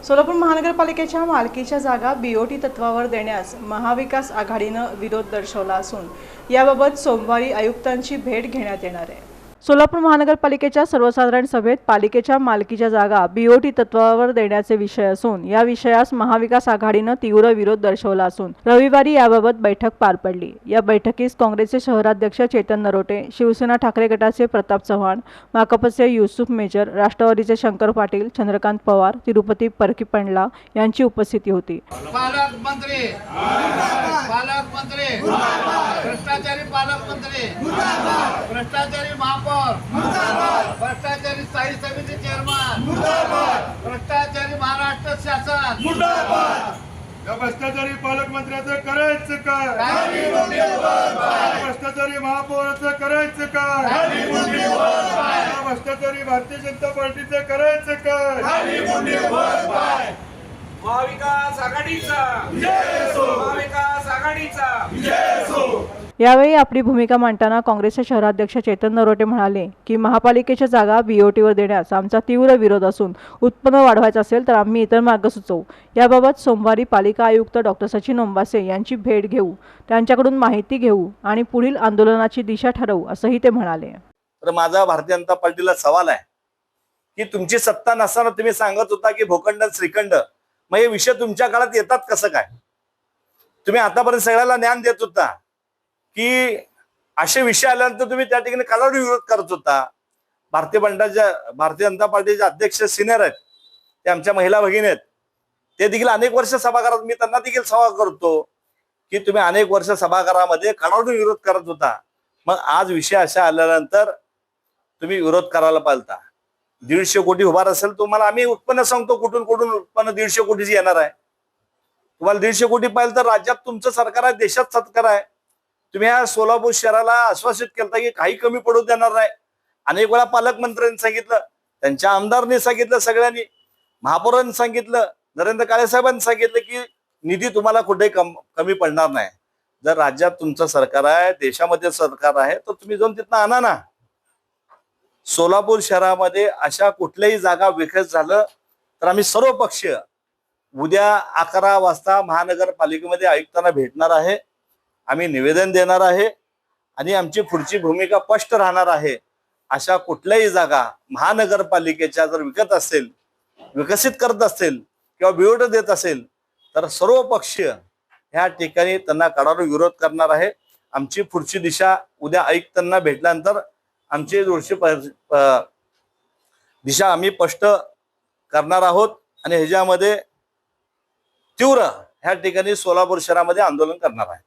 सोलापूर महानगरपालिकेच्या मालकीच्या जागा बीओटी तत्वावर देण्यास महाविकास आघाडीनं विरोध दर्शवला असून याबाबत सोमवारी आयुक्तांची भेट घेण्यात येणार आहे। सोलापूर महानगरपालिकेच्या सर्वसाधारण सभेत पालिकेच्या मालकीच्या जागा बीओटी तत्वावर देण्याचे विषय असून या विषयास महाविकास आघाडीनं तीव्र विरोध दर्शवला असून रविवारी याबाबत बैठक पार पडली। या बैठकीस काँग्रेसचे शहराध्यक्ष चेतन नरोटे, शिवसेना ठाकरे गटाचे प्रताप चव्हाण, माकपचे युसुफ मेजर, राष्ट्रवादीचे शंकर पाटील, चंद्रकांत पवार, तिरुपती परकीपंडला यांची उपस्थिती होती। पालकमंत्री भ्रष्टाचारी पालकमंत्री भ्रष्टाचारी महापौर भ्रष्टाचारी स्थायी समिती चेअरमन भ्रष्टाचारी महाराष्ट्र शासन या भ्रष्टाचारी पालकमंत्र्याचं करायचं काय? भ्रष्टाचारी महापौराचं करायचं काय? या भ्रष्टाचारी भारतीय जनता पार्टीचं करायचं काय? महाविकास आघाडीचा महाविकास आघाडीचा। यावेळी आपली भूमिका मांडताना काँग्रेसचे शहराध्यक्ष चेतन नरोटे म्हणाले की महापालिकेच्या जागा बीओटीवर देण्यास आमचा तीव्र विरोध असून उत्पन्न वाढवायचं असेल तर आम्ही इतर मार्ग सुचवू। याबाबत सोमवारी पालिका आयुक्त डॉक्टर सचिन ओंबासे यांची भेट घेऊ, त्यांच्याकडून माहिती घेऊ आणि पुढील आंदोलनाची दिशा ठरवू असंही ते म्हणाले। तर माझा भारतीय जनता पार्टीला सवाल आहे की तुमची सत्ता नसताना तुम्ही सांगत होता की भूखंड श्रीखंड, मग हे विषय तुमच्या काळात येतात कसं काय? तुम्ही आतापर्यंत सगळ्याला ज्ञान देत होता की असे विषय आल्यानंतर तुम्ही त्या ठिकाणी कालावधी विरोध करत होता। भारतीय जनता पार्टीचे अध्यक्ष सिनियर आहेत, ते आमच्या महिला भगिनी आहेत, ते देखील अनेक वर्ष सभागृहात, मी त्यांना देखील सवाल करतो की तुम्ही अनेक वर्ष सभागृहामध्ये कालावधी विरोध करत होता, मग आज विषय अशा आल्यानंतर तुम्ही विरोध करायला पाहिजे। 150 कोटी उभार असेल, तुम्हाला आम्ही उत्पन्न सांगतो कुठून कुठून उत्पन्न 150 कोटीची येणार आहे। तुम्हाला 150 कोटी पाहिजे तर राज्यात तुमचं सरकार आहे, देशात सरकार आहे। तुम्ही या सोलापूर शहराला आश्वासित केलं की काही कमी पडू देणार नाही। अनेक वेळा पालकमंत्र्यांनी सांगितलं, त्यांच्या आमदारांनी सांगितलं, सगळ्यांनी, महापौरांनी सांगितलं, नरेंद्र काळे साहेबांनी सांगितलं की निधी तुम्हाला कुठे कमी पडणार नाही। जर राज्यात तुमचं सरकार आहे, देशामध्ये सरकार आहे, तर तुम्ही जाऊन तिथनं आणा ना। सोलापूर शहरामध्ये अशा कुठल्याही जागा विकत झालं तर आम्ही सर्व पक्षीय उद्या 11 वाजता महानगरपालिकेमध्ये आयुक्तांना भेटणार आहे, आम्ही निवेदन देणार आहे आणि आमची पुढची भूमिका स्पष्ट राहणार आहे। अशा कुठल्याही जागा महानगरपालिकेच्या जर विकत असेल, विकसित करत असेल किंवा बीओटी देत असेल तर सर्व पक्षीय ह्या ठिकाणी त्यांना कडाडून विरोध करणार आहे। आमची पुढची दिशा उद्या आयुक्तांना भेटल्यानंतर आमची दिशा आम्ही स्पष्ट करणार आहोत आणि ह्याच्यामध्ये तीव्र ह्या ठिकाणी सोलापूर शहरामध्ये आंदोलन करणार आहे।